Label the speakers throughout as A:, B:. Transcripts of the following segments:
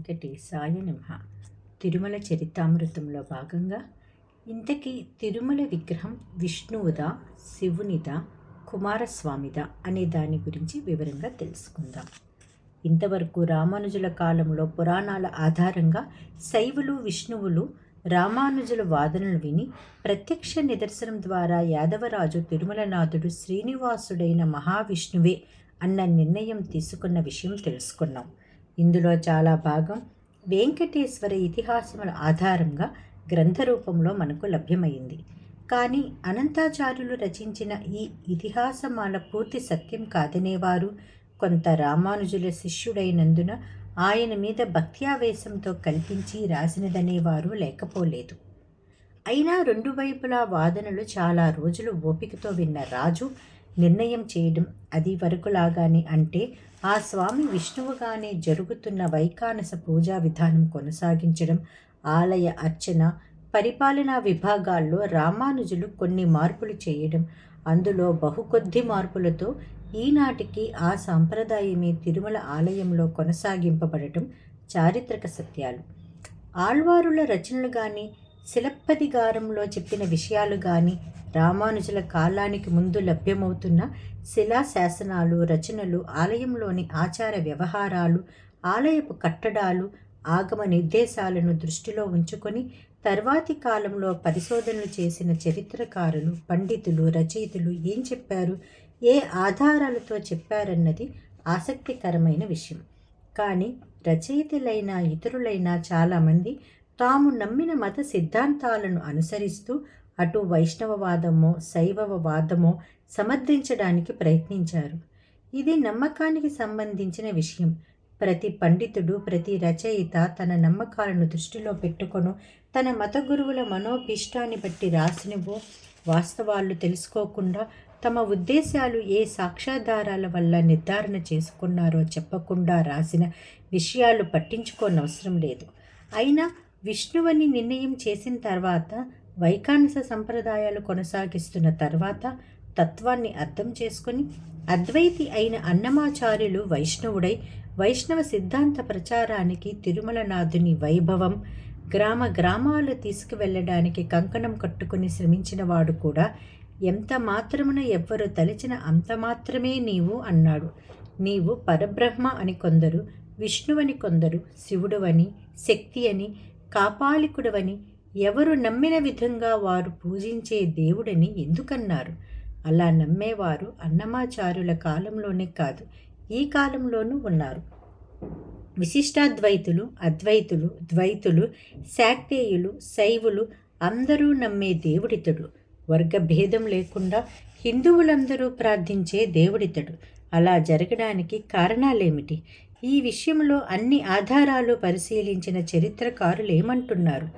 A: వెంకటేశాయ నమః. తిరుమల చరితామృతంలో భాగంగా ఇంతకీ తిరుమల విగ్రహం విష్ణువుదా, శివునిదా, కుమారస్వామిదా అనే దాని గురించి వివరంగా తెలుసుకుందాం. ఇంతవరకు రామానుజుల కాలంలో పురాణాల ఆధారంగా శైవులు విష్ణువులు రామానుజుల వాదనలు విని ప్రత్యక్ష నిదర్శనం ద్వారా యాదవరాజు తిరుమలనాథుడు శ్రీనివాసుడైన మహావిష్ణువే అన్న నిర్ణయం తీసుకున్న విషయం తెలుసుకున్నాం. ఇందులో చాలా భాగం వెంకటేశ్వర ఇతిహాసముల ఆధారంగా గ్రంథ రూపంలో మనకు లభ్యమైంది. కానీ అనంతాచార్యులు రచించిన ఈ ఇతిహాసమాల పూర్తి సత్యం కాదనేవారు, కొంత రామానుజుల శిష్యుడైనందున ఆయన మీద భక్త్యావేశంతో కల్పించి రాసినదనేవారు లేకపోలేదు. అయినా రెండు వైపులా వాదనలు చాలా రోజులు ఓపికతో విన్న రాజు నిర్ణయం చేయడం అది వరకులాగానే, అంటే ఆ స్వామి విష్ణువుగానే జరుగుతున్న వైఖానస పూజా విధానం కొనసాగించడం, ఆలయ అర్చన పరిపాలనా విభాగాల్లో రామానుజులు కొన్ని మార్పులు చేయడం, అందులో బహుకొద్ది మార్పులతో ఈనాటికి ఆ సాంప్రదాయమే తిరుమల ఆలయంలో కొనసాగింపబడటం చారిత్రక సత్యాలు. ఆళ్వారుల రచనలు కానీ శిలప్పదిగారంలో చెప్పిన విషయాలు కానీ రామానుజుల కాలానికి ముందు లభ్యమవుతున్న శిలా శాసనాలు, రచనలు, ఆలయంలోని ఆచార వ్యవహారాలు, ఆలయపు కట్టడాలు, ఆగమ నిర్దేశాలను దృష్టిలో ఉంచుకొని తర్వాతి కాలంలో పరిశోధనలు చేసిన చరిత్రకారులు, పండితులు, రచయితలు ఏం చెప్పారు, ఏ ఆధారాలతో చెప్పారన్నది ఆసక్తికరమైన విషయం. కానీ రచయితలైన ఇతరులైన చాలామంది తాము నమ్మిన మత సిద్ధాంతాలను అనుసరిస్తూ అటు వైష్ణవవాదమో శైవవాదమో సమర్థించడానికి ప్రయత్నించారు. ఇది నమ్మకానికి సంబంధించిన విషయం. ప్రతి పండితుడు, ప్రతి రచయిత తన నమ్మకాలను దృష్టిలో పెట్టుకొను తన మత గురువుల మనోభీష్టాన్ని బట్టి రాసినవో వాస్తవాలు తెలుసుకోకుండా తమ ఉద్దేశాలు ఏ సాక్ష్యాధారాల వల్ల నిర్ధారణ చేసుకున్నారో చెప్పకుండా రాసిన విషయాలు పట్టించుకోనవసరం లేదు. అయినా విష్ణువని నిర్ణయం చేసిన తర్వాత, వైఖానస సంప్రదాయాలు కొనసాగిస్తున్న తర్వాత తత్వాన్ని అర్థం చేసుకుని అద్వైతి అయిన అన్నమాచార్యులు వైష్ణవుడై వైష్ణవ సిద్ధాంత ప్రచారానికి తిరుమలనాథుని వైభవం గ్రామ గ్రామాలు తీసుకువెళ్ళడానికి కంకణం కట్టుకుని శ్రమించిన వాడు కూడా ఎంత మాత్రమున ఎవ్వరు తలిచిన అంత మాత్రమే నీవు అన్నాడు. నీవు పరబ్రహ్మ అని కొందరు, విష్ణువని కొందరు, శివుడువని, శక్తి అని, కాపాలికుడవని ఎవరు నమ్మిన విధంగా వారు పూజించే దేవుడని ఎందుకన్నారు? అలా నమ్మేవారు అన్నమాచార్యుల కాలంలోనే కాదు, ఈ కాలంలోనూ ఉన్నారు. విశిష్టాద్వైతులు, అద్వైతులు, ద్వైతులు, శాక్తేయులు, శైవులు అందరూ నమ్మే దేవుడితడు. వర్గభేదం లేకుండా హిందువులందరూ ప్రార్థించే దేవుడితడు. అలా జరగడానికి కారణాలేమిటి? ఈ విషయంలో అన్ని ఆధారాలు పరిశీలించిన చరిత్రకారులు ఏమంటున్నారు?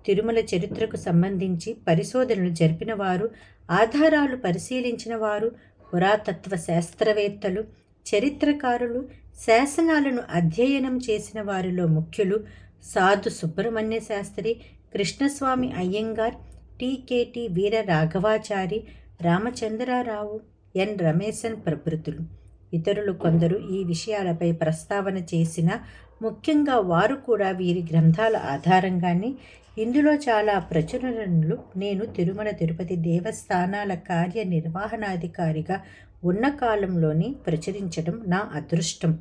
A: తిరుమల చరిత్రకు సంబంధించి పరిశోధనలు జరిపిన వారు, ఆధారాలు పరిశీలించిన వారు, పురాతత్వ శాస్త్రవేత్తలు, చరిత్రకారులు, శాసనాలను అధ్యయనం చేసిన వారిలో ముఖ్యులు సాధు సుబ్రహ్మణ్య శాస్త్రి, కృష్ణస్వామి అయ్యంగార్, టి.కె.టి. వీర రాఘవాచారి, రామచంద్రరావు, ఎన్. రమేశన్ ప్రభృతులు. ఇతరులు కొందరు ఈ విషయాలపై ప్రస్తావన చేసిన, ముఖ్యంగా వారు కూడా వీరి గ్రంథాల ఆధారంగానే ఇందులో చాలా ప్రచురణలు నేను తిరుమల తిరుపతి దేవస్థానాల కార్యనిర్వహణాధికారిగా ఉన్న కాలంలోనే ప్రచురించడం నా అదృష్టం.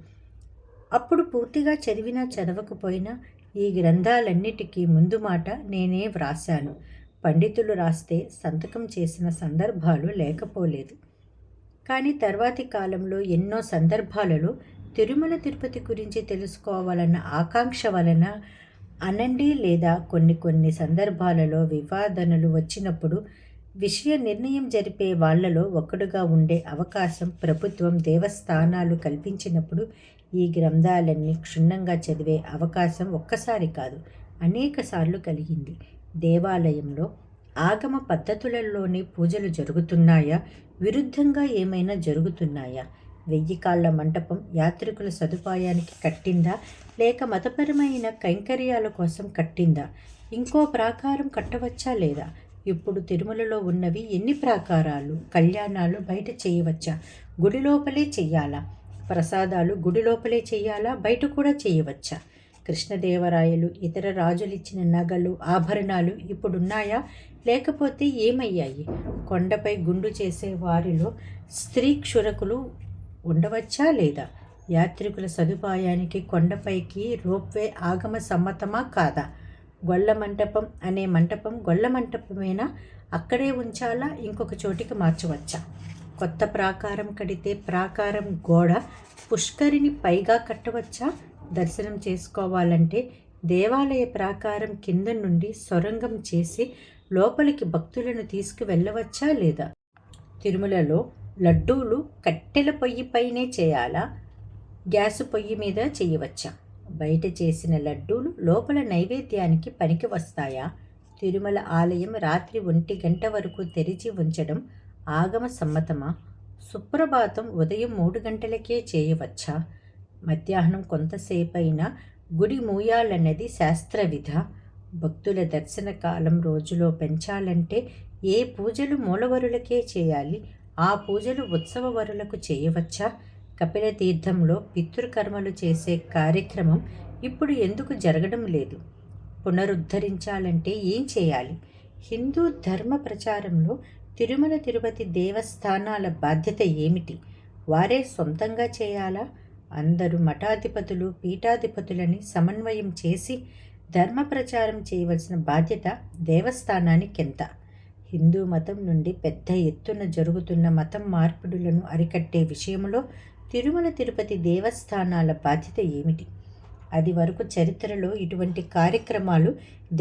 A: అప్పుడు పూర్తిగా చదివినా చదవకపోయినా ఈ గ్రంథాలన్నిటికీ ముందు మాట నేనే వ్రాశాను. పండితులు రాస్తే సంతకం చేసిన సందర్భాలు లేకపోలేదు. కానీ తర్వాతి కాలంలో ఎన్నో సందర్భాలలో తిరుమల తిరుపతి గురించి తెలుసుకోవాలన్న ఆకాంక్ష వలన అనండి, లేదా కొన్ని సందర్భాలలో వివాదనలు వచ్చినప్పుడు విషయ నిర్ణయం జరిపే వాళ్లలో ఒకడుగా ఉండే అవకాశం ప్రభుత్వం, దేవస్థానాలు కల్పించినప్పుడు ఈ గ్రంథాలన్నీ క్షుణ్ణంగా చదివే అవకాశం ఒక్కసారి కాదు, అనేక సార్లు కలిగింది. దేవాలయంలో ఆగమ పద్ధతులలోనే పూజలు జరుగుతున్నాయా, విరుద్ధంగా ఏమైనా జరుగుతున్నాయా? 1000 కాళ్ల మంటపం యాత్రికుల సదుపాయానికి కట్టిందా, లేక మతపరమైన కైంకర్యాల కోసం కట్టిందా? ఇంకో ప్రాకారం కట్టవచ్చా లేదా? ఇప్పుడు తిరుమలలో ఉన్నవి ఎన్ని ప్రాకారాలు? కళ్యాణాలు బయట చేయవచ్చా, గుడి లోపలే చెయ్యాలా? ప్రసాదాలు గుడి లోపలే చెయ్యాలా, బయట కూడా చేయవచ్చా? కృష్ణదేవరాయలు ఇతర రాజులిచ్చిన నగలు ఆభరణాలు ఇప్పుడున్నాయా, లేకపోతే ఏమయ్యాయి? కొండపై గుండు చేసే వారిలో స్త్రీ క్షురకులు ఉండవచ్చా లేదా? యాత్రికుల సదుపాయానికి కొండపైకి రోప్వే ఆగమ సమ్మతమా కాదా? గొల్ల మంటపం అనే మంటపం గొల్ల మంటపమేనా? అక్కడే ఉంచాలా, ఇంకొక చోటికి మార్చవచ్చా? కొత్త ప్రాకారం కడితే ప్రాకారం గోడ పుష్కరిని పైగా కట్టవచ్చా? దర్శనం చేసుకోవాలంటే దేవాలయ ప్రాకారం కింద నుండి సొరంగం చేసి లోపలికి భక్తులను తీసుకువెళ్ళవచ్చా లేదా? తిరుమలలో లడ్డూలు కట్టెల పొయ్యి పైనే చేయాలా, గ్యాసు పొయ్యి మీద చేయవచ్చా? బయట చేసిన లడ్డూలు లోపల నైవేద్యానికి పనికి వస్తాయా? తిరుమల ఆలయం రాత్రి 1 గంట వరకు తెరిచి ఉంచడం ఆగమ సమ్మతమా? సుప్రభాతం ఉదయం 3 గంటలకే చేయవచ్చా? మధ్యాహ్నం కొంతసేపైనా గుడి మూయాలన్నది శాస్త్రవిధ. భక్తుల దర్శన కాలం రోజులో పెంచాలంటే ఏ పూజలు మూలవరులకే చేయాలి, ఆ పూజలు ఉత్సవవరులకు చేయవచ్చా? కపిల తీర్థంలో పితృకర్మలు చేసే కార్యక్రమం ఇప్పుడు ఎందుకు జరగడం లేదు? పునరుద్ధరించాలంటే ఏం చేయాలి? హిందూ ధర్మ ప్రచారంలో తిరుమల తిరుపతి దేవస్థానాల బాధ్యత ఏమిటి? వారే సొంతంగా చేయాలా? అందరూ మఠాధిపతులు పీఠాధిపతులని సమన్వయం చేసి ధర్మ ప్రచారం చేయవలసిన బాధ్యత దేవస్థానానికెంత? హిందూ మతం నుండి పెద్ద ఎత్తున జరుగుతున్న మతం మార్పిడులను అరికట్టే విషయంలో తిరుమల తిరుపతి దేవస్థానాల బాధ్యత ఏమిటి? అది వరకు చరిత్రలో ఇటువంటి కార్యక్రమాలు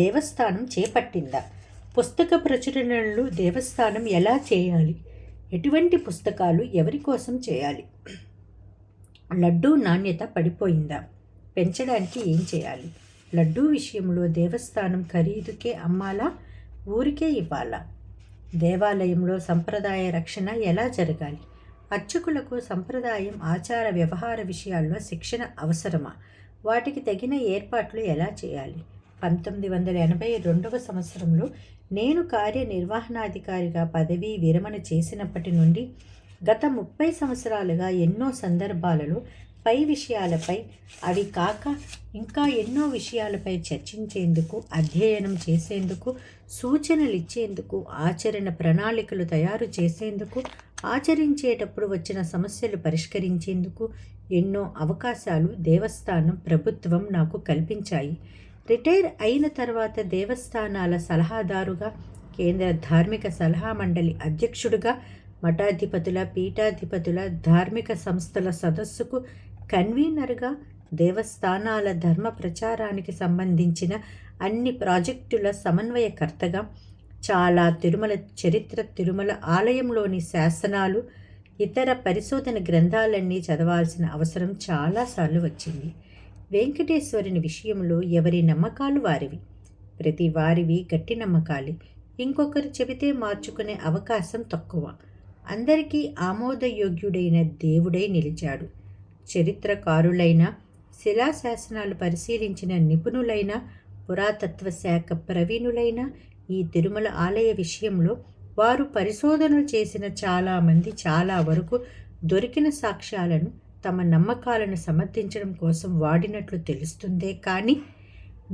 A: దేవస్థానం చేపట్టిందా? పుస్తక ప్రచురణలు దేవస్థానం ఎలా చేయాలి? ఎటువంటి పుస్తకాలు ఎవరి కోసం చేయాలి? లడ్డూ నాణ్యత పడిపోయిందా? పెంచడానికి ఏం చేయాలి? లడ్డూ విషయంలో దేవస్థానం ఖరీదుకే అమ్మాలా, ఊరికే ఇవ్వాలా? దేవాలయంలో సంప్రదాయ రక్షణ ఎలా జరగాలి? అర్చకులకు సంప్రదాయం ఆచార వ్యవహార విషయాల్లో శిక్షణ అవసరమా? వాటికి తగిన ఏర్పాట్లు ఎలా చేయాలి? 1982వ సంవత్సరంలో నేను కార్యనిర్వహణాధికారిగా పదవీ విరమణ చేసినప్పటి నుండి గత 30 సంవత్సరాలుగా ఎన్నో సందర్భాలలో పై విషయాలపై, అవి కాక ఇంకా ఎన్నో విషయాలపై చర్చించేందుకు, అధ్యయనం చేసేందుకు, సూచనలు ఇచ్చేందుకు, ఆచరణ ప్రణాళికలు తయారు చేసేందుకు, ఆచరించేటప్పుడు వచ్చిన సమస్యలు పరిష్కరించేందుకు ఎన్నో అవకాశాలు దేవస్థానం ప్రభుత్వం నాకు కల్పించాయి. రిటైర్ అయిన తర్వాత దేవస్థానాల సలహాదారుగా, కేంద్ర ధార్మిక సలహా మండలి అధ్యక్షుడిగా, మఠాధిపతుల పీఠాధిపతుల ధార్మిక సంస్థల సదస్సుకు కన్వీనర్గా, దేవస్థానాల ధర్మ ప్రచారానికి సంబంధించిన అన్ని ప్రాజెక్టుల సమన్వయకర్తగా, చాలా తిరుమల చరిత్ర, తిరుమల ఆలయంలోని శాసనాలు, ఇతర పరిశోధన గ్రంథాలన్నీ చదవాల్సిన అవసరం చాలాసార్లు వచ్చింది. వెంకటేశ్వరుని విషయంలో ఎవరి నమ్మకాలు వారివి. ప్రతి వారివి గట్టి నమ్మకాలి. ఇంకొకరు చెబితే మార్చుకునే అవకాశం తక్కువ. అందరికీ ఆమోదయోగ్యుడైన దేవుడై నిలిచాడు. చరిత్రకారులైన, శిలాశాసనాలు పరిశీలించిన నిపుణులైన, పురాతత్వ శాఖ ప్రవీణులైన ఈ తిరుమల ఆలయ విషయంలో వారు పరిశోధనలు చేసిన చాలామంది చాలా వరకు దొరికిన సాక్ష్యాలను తమ నమ్మకాలను సమర్థించడం కోసం వాడినట్లు తెలుస్తుందే కానీ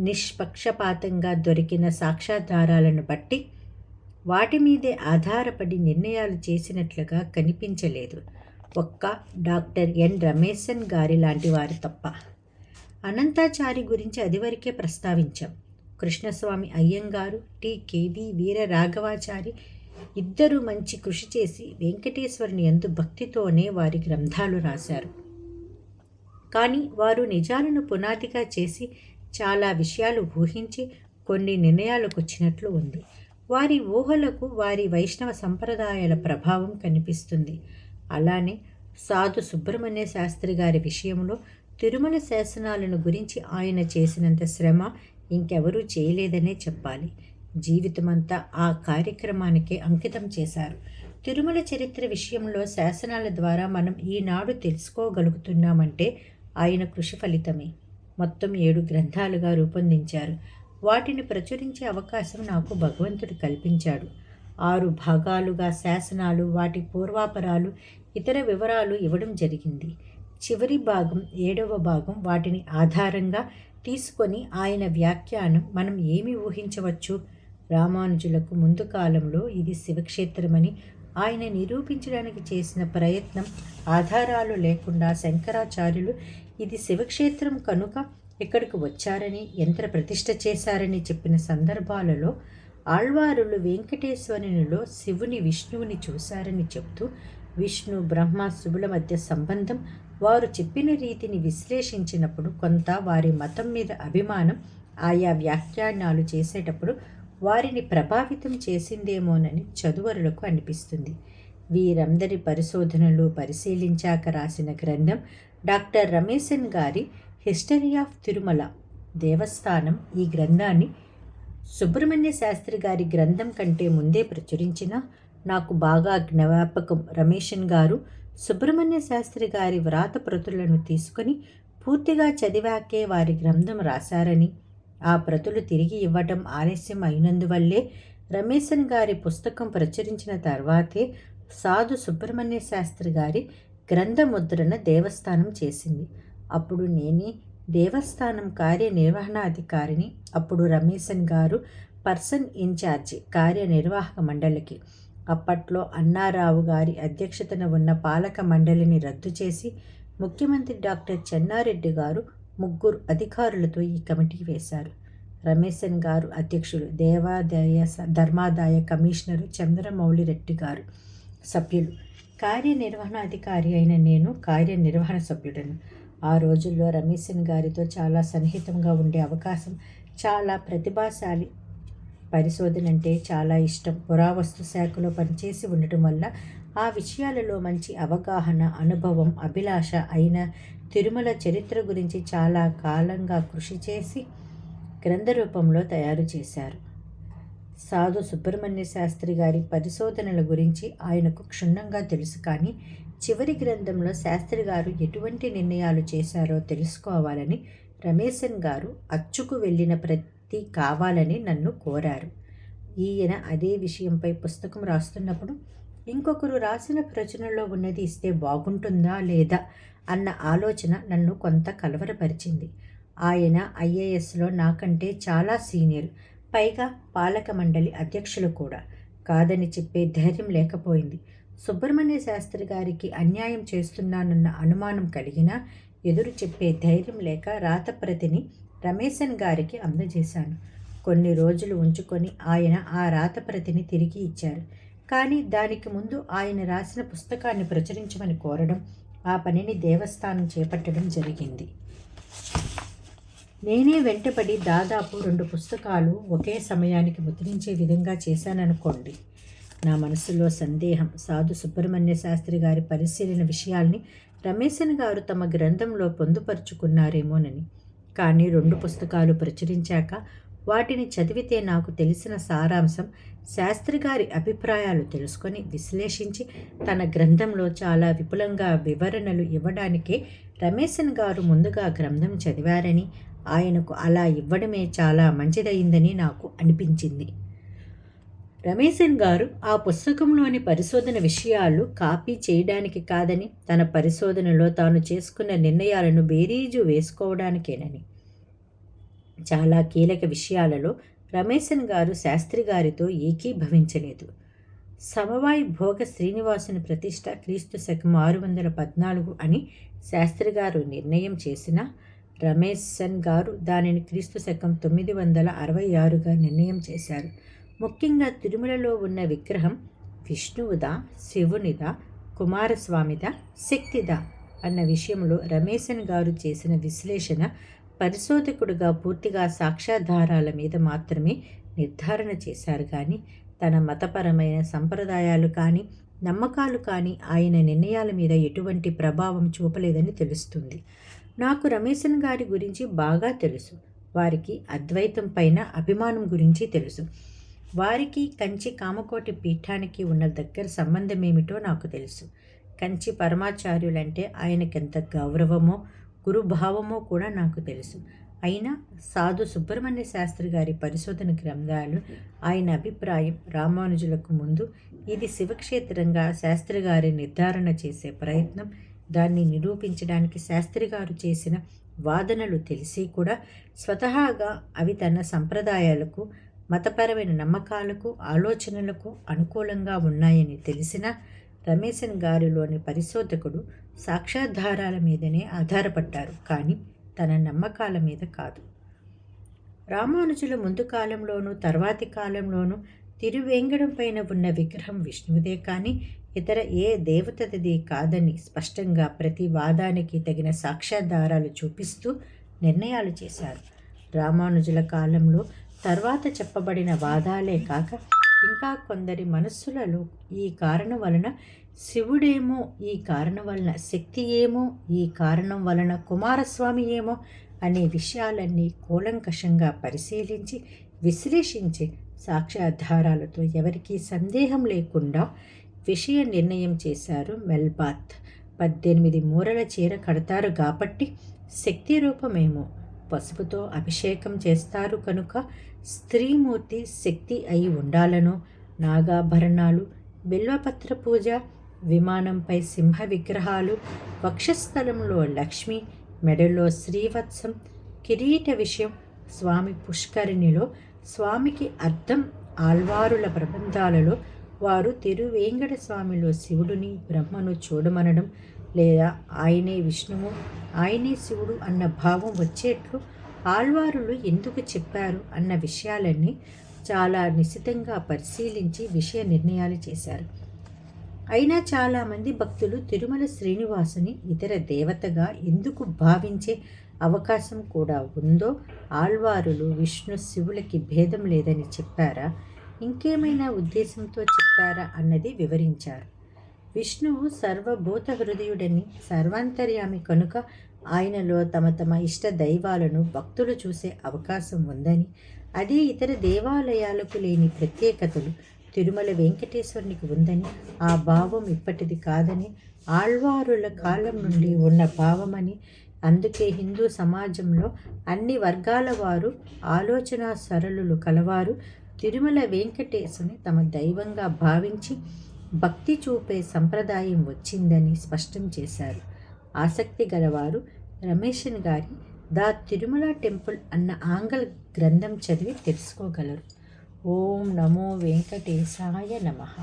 A: నిష్పక్షపాతంగా దొరికిన సాక్ష్యాధారాలను బట్టి వాటి మీదే ఆధారపడి నిర్ణయాలు చేసినట్లుగా కనిపించలేదు. ఒక్క డాక్టర్ ఎన్ రమేశన్ గారి లాంటి వారు తప్ప. అనంతాచారి గురించి అదివరకే ప్రస్తావించాం. కృష్ణస్వామి అయ్యంగారు, టి.కె.వి. వీర రాఘవాచారి ఇద్దరు మంచి కృషి చేసి వెంకటేశ్వరుని యందు భక్తితోనే వారి గ్రంథాలు రాశారు. కానీ వారు నిజాలను పునాదిగా చేసి చాలా విషయాలు ఊహించి కొన్ని నిర్ణయాలకు వచ్చినట్లు ఉంది. వారి ఊహలకు వారి వైష్ణవ సంప్రదాయాల ప్రభావం కనిపిస్తుంది. అలానే సాధు సుబ్రహ్మణ్య శాస్త్రి గారి విషయంలో తిరుమల శాసనాలను గురించి ఆయన చేసినంత శ్రమ ఇంకెవరూ చేయలేదనే చెప్పాలి. జీవితమంతా ఆ కార్యక్రమానికే అంకితం చేశారు. తిరుమల చరిత్ర విషయంలో శాసనాల ద్వారా మనం ఈనాడు తెలుసుకోగలుగుతున్నామంటే ఆయన కృషి ఫలితమే. మొత్తం 7 గ్రంథాలుగా రూపొందించారు. వాటిని ప్రచురించే అవకాశం నాకు భగవంతుడు కల్పించాడు. 6 భాగాలుగా శాసనాలు, వాటి పూర్వాపరాలు, ఇతర వివరాలు ఇవ్వడం జరిగింది. చివరి భాగం 7వ భాగం వాటిని ఆధారంగా తీసుకొని ఆయన వ్యాఖ్యానం మనం ఏమి ఊహించవచ్చు? రామానుజులకు ముందు కాలంలో ఇది శివక్షేత్రమని ఆయన నిరూపించడానికి చేసిన ప్రయత్నం ఆధారాలు లేకుండా శంకరాచార్యులు ఇది శివక్షేత్రం కనుక ఇక్కడికి వచ్చారని యంత్ర ప్రతిష్ఠ చేశారని చెప్పిన సందర్భాలలో ఆళ్వారులు వెంకటేశ్వరునిలో శివుని విష్ణువుని చూశారని చెబుతూ విష్ణు బ్రహ్మ శివుల మధ్య సంబంధం వారు చెప్పిన రీతిని విశ్లేషించినప్పుడు కొంత వారి మతం మీద అభిమానం ఆయా వ్యాఖ్యానాలు చేసేటప్పుడు వారిని ప్రభావితం చేసిందేమోనని చదువరులకు అనిపిస్తుంది. వీరందరి పరిశోధనలు పరిశీలించాక రాసిన గ్రంథం డాక్టర్ రమేశన్ గారి హిస్టరీ ఆఫ్ తిరుమల దేవస్థానం. ఈ గ్రంథాన్ని సుబ్రహ్మణ్య శాస్త్రి గారి గ్రంథం కంటే ముందే ప్రచురించిన నాకు బాగా జ్ఞాపకం. రమేశన్ గారు సుబ్రహ్మణ్య శాస్త్రి గారి వ్రాత ప్రతులను తీసుకొని పూర్తిగా చదివాకే వారి గ్రంథం రాశారని, ఆ ప్రతులు తిరిగి ఇవ్వటం ఆలస్యం అయినందువల్లే రమేశన్ గారి పుస్తకం ప్రచురించిన తర్వాతే సాధు సుబ్రహ్మణ్య శాస్త్రి గారి గ్రంథ ముద్రణ దేవస్థానం చేసింది. అప్పుడు నేనే దేవస్థానం కార్యనిర్వహణాధికారిని. అప్పుడు రమేశన్ గారు పర్సన్ ఇన్ఛార్జి కార్యనిర్వాహక మండలికి. అప్పట్లో అన్నారావు గారి అధ్యక్షతన ఉన్న పాలక మండలిని రద్దు చేసి ముఖ్యమంత్రి డాక్టర్ చెన్నారెడ్డి గారు 3 అధికారులతో ఈ కమిటీ వేశారు. రమేశన్ గారు అధ్యక్షులు, దేవాదాయ ధర్మాదాయ కమిషనరు చంద్రమౌళి రెడ్డి గారు సభ్యులు, కార్యనిర్వహణాధికారి అయిన నేను కార్యనిర్వహణ సభ్యుడను. ఆ రోజుల్లో రమేశన్ గారితో చాలా సన్నిహితంగా ఉండే అవకాశం, చాలా ప్రతిభాశాలి, పరిశోధన అంటే చాలా ఇష్టం, పురావస్తు శాఖలో పనిచేసి ఉండటం వల్ల ఆ విషయాలలో మంచి అవగాహన, అనుభవం, అభిలాష అయిన తిరుమల చరిత్ర గురించి చాలా కాలంగా కృషి చేసి గ్రంథ రూపంలో తయారు చేశారు. సాధు సుబ్రహ్మణ్య శాస్త్రి గారి పరిశోధనల గురించి ఆయనకు క్షుణ్ణంగా తెలుసు. కానీ చివరి గ్రంథంలో శాస్త్రి గారు ఎటువంటి నిర్ణయాలు చేశారో తెలుసుకోవాలని రమేశన్ గారు అచ్చుకు వెళ్ళిన ప్రతి కావాలని నన్ను కోరారు. ఈయన అదే విషయంపై పుస్తకం రాస్తున్నప్పుడు ఇంకొకరు రాసిన ప్రచురణలో ఉన్నది ఇస్తే బాగుంటుందా లేదా అన్న ఆలోచన నన్ను కొంత కలవరపరిచింది. ఆయన ఐఏఎస్లో నాకంటే చాలా సీనియర్, పైగా పాలక మండలి అధ్యక్షులు కూడా. కాదని చెప్పే ధైర్యం లేకపోయింది. సుబ్రహ్మణ్య శాస్త్రి గారికి అన్యాయం చేస్తున్నానన్న అనుమానం కలిగినా ఎదురు చెప్పే ధైర్యం లేక రాతప్రతిని రమేశన్ గారికి అందజేశాను. కొన్ని రోజులు ఉంచుకొని ఆయన ఆ రాతప్రతిని తిరిగి ఇచ్చారు. కానీ దానికి ముందు ఆయన రాసిన పుస్తకాన్ని ప్రచురించమని కోరడం, ఆ పనిని దేవస్థానం చేపట్టడం జరిగింది. నేనే వెంటపడి దాదాపు 2 పుస్తకాలు ఒకే సమయానికి ముద్రించే విధంగా చేశాననుకోండి. నా మనసులో సందేహం, సాధు సుబ్రహ్మణ్య శాస్త్రి గారి పరిశీలన విషయాల్ని రమేశన్ గారు తమ గ్రంథంలో పొందుపరుచుకున్నారేమోనని. కానీ 2 పుస్తకాలు ప్రచురించాక వాటిని చదివితే నాకు తెలిసిన సారాంశం, శాస్త్రి గారి అభిప్రాయాలు తెలుసుకొని విశ్లేషించి తన గ్రంథంలో చాలా విపులంగా వివరణలు ఇవ్వడానికే రమేశన్ గారు ముందుగా గ్రంథం చదివారని, ఆయనకు అలా ఇవ్వడమే చాలా మంచిదయిందని నాకు అనిపించింది. రమేశన్ గారు ఆ పుస్తకంలోని పరిశోధన విషయాలు కాపీ చేయడానికి కాదని, తన పరిశోధనలో తాను చేసుకున్న నిర్ణయాలను బేరీజు వేసుకోవడానికేనని. చాలా కీలక విషయాలలో రమేశన్ గారు శాస్త్రి గారితో ఏకీభవించలేదు. సమవాయి భోగ శ్రీనివాసుని ప్రతిష్ట క్రీస్తు శకం 614 అని శాస్త్రి గారు నిర్ణయం చేసిన రమేశన్ గారు దానిని క్రీస్తు శకం 966గా నిర్ణయం చేశారు. ముఖ్యంగా తిరుమలలో ఉన్న విగ్రహం విష్ణువుదా, శివునిదా, కుమారస్వామిదా, శక్తిదా అన్న విషయంలో రమేశన్ గారు చేసిన విశ్లేషణ పరిశోధకుడుగా పూర్తిగా సాక్ష్యాధారాల మీద మాత్రమే నిర్ధారణ చేశారు. కానీ తన మతపరమైన సంప్రదాయాలు కానీ నమ్మకాలు కానీ ఆయన నిర్ణయాల మీద ఎటువంటి ప్రభావం చూపలేదని తెలుస్తుంది. నాకు రమేశన్ గారి గురించి బాగా తెలుసు. వారికి అద్వైతం పైన అభిమానం గురించి తెలుసు. వారికి కంచి కామకోటి పీఠానికి ఉన్న దగ్గర సంబంధం ఏమిటో నాకు తెలుసు. కంచి పరమాచార్యులంటే ఆయనకెంత గౌరవమో గురుభావమో కూడా నాకు తెలుసు. అయినా సాధు సుబ్రహ్మణ్య శాస్త్రి గారి పరిశోధన గ్రంథాలు, ఆయన అభిప్రాయం రామానుజులకు ముందు ఇది శివక్షేత్రంగా శాస్త్రి గారి నిర్ధారణ చేసే ప్రయత్నం, దాన్ని నిరూపించడానికి శాస్త్రి గారు చేసిన వాదనలు తెలిసి కూడా స్వతహాగా అవి తన సంప్రదాయాలకు, మతపరమైన నమ్మకాలకు, ఆలోచనలకు అనుకూలంగా ఉన్నాయని తెలిసిన రమేశన్ గారిలోని పరిశోధకుడు సాక్ష్యాధారాల మీదనే ఆధారపడ్డారు, కానీ తన నమ్మకాల మీద కాదు. రామానుజుల ముందు కాలంలోనూ తర్వాతి కాలంలోనూ తిరువేంగడం పైన ఉన్న విగ్రహం విష్ణువుదే కానీ ఇతర ఏ దేవతది కాదని స్పష్టంగా ప్రతి వాదానికి తగిన సాక్ష్యాధారాలు చూపిస్తూ నిర్ణయాలు చేశారు. రామానుజుల కాలంలో తర్వాత చెప్పబడిన వాదాలే కాక ఇంకా కొందరి మనస్సులలో ఈ కారణం వలన శివుడేమో, ఈ కారణం వలన శక్తి ఏమో, ఈ కారణం వలన కుమారస్వామి ఏమో అనే విషయాలన్నీ కూలంకషంగా పరిశీలించి విశ్లేషించి సాక్ష్యాధారాలతో ఎవరికీ సందేహం లేకుండా విషయ నిర్ణయం చేశారు మెల్బాత్. 18 మూరల చీర కడతారు కాబట్టి శక్తి రూపమేమో, పసుపుతో అభిషేకం చేస్తారు కనుక స్త్రీమూర్తి శక్తి అయి ఉండాలనో, నాగాభరణాలు, బిల్వపత్ర పూజ, విమానంపై సింహ విగ్రహాలు, వక్షస్థలంలో లక్ష్మి, మెడలో శ్రీవత్సం, కిరీట విషయం, స్వామి పుష్కరిణిలో స్వామికి అర్థం ఆల్వారుల ప్రబంధాలలో వారు తిరువేంగడ స్వామిలో శివుడిని బ్రహ్మను చూడమనడం, లేదా ఆయనే విష్ణువు ఆయనే శివుడు అన్న భావం వచ్చేట్లు ఆల్వారులు ఎందుకు చెప్పారు అన్న విషయాలన్నీ చాలా నిశితంగా పరిశీలించి విషయ నిర్ణయాలు చేశారు. అయినా చాలామంది భక్తులు తిరుమల శ్రీనివాసుని ఇతర దేవతగా ఎందుకు భావించే అవకాశం కూడా ఉందో, ఆల్వారులు విష్ణు శివులకి భేదం లేదని చెప్పారా, ఇంకేమైనా ఉద్దేశంతో చెప్పారా అన్నది వివరించారు. విష్ణువు సర్వభూత హృదయుడని, సర్వాంతర్యామి కనుక ఆయనలో తమ తమ ఇష్ట దైవాలను భక్తులు చూసే అవకాశం ఉందని, అదే ఇతర దేవాలయాలకు లేని ప్రత్యేకతలు తిరుమల వెంకటేశ్వరునికి ఉందని, ఆ భావం ఇప్పటిది కాదని, ఆళ్వారుల కాలం నుండి ఉన్న భావమని, అందుకే హిందూ సమాజంలో అన్ని వర్గాల వారు, ఆలోచన సరళులు కలవారు తిరుమల వెంకటేశుని తమ దైవంగా భావించి భక్తి చూపే సంప్రదాయం వచ్చిందని స్పష్టం చేశారు. ఆసక్తి గలవారు రమేశన్ గారి ద తిరుమల టెంపుల్ అన్న ఆంగ్ల గ్రంథం చదివి తెలుసుకోగలరు. ఓం నమో వెంకటేశాయ నమః.